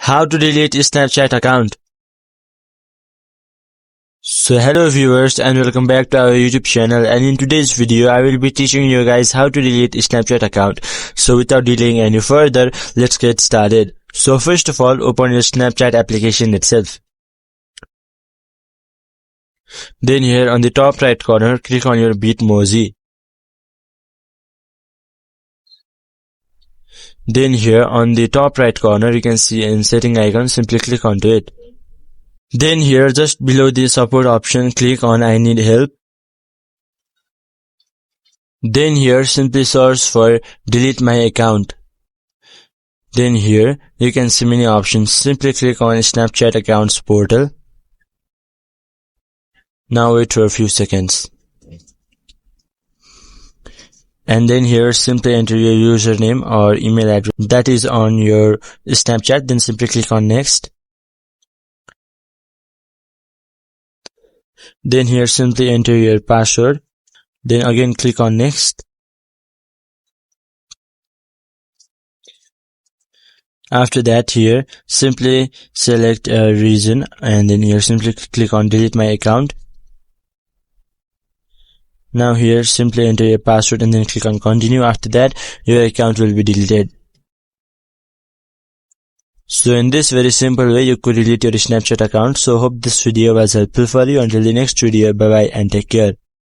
How to delete Snapchat account. So hello viewers and welcome back to our YouTube channel, and in today's video I will be teaching you guys how to delete Snapchat account. So without delaying any further, let's get started. So first of all, open your Snapchat application itself. Then here on the top right corner, click on your Bitmoji. Then here on the top right corner you can see an setting icon, simply click onto it. Then here just below the support option, click on I need help. Then here simply search for delete my account. Then here you can see many options, simply click on Snapchat accounts portal. Now wait for a few seconds. And then here simply enter your username or email address that is on your Snapchat, then simply click on next. Then here simply enter your password, then again click on next. After that here simply select a region and then here simply click on delete my account. Now here simply enter your password and then click on continue. After that your account will be deleted. So in this very simple way you could delete your Snapchat account. So hope this video was helpful for you. Until the next video, bye bye and take care.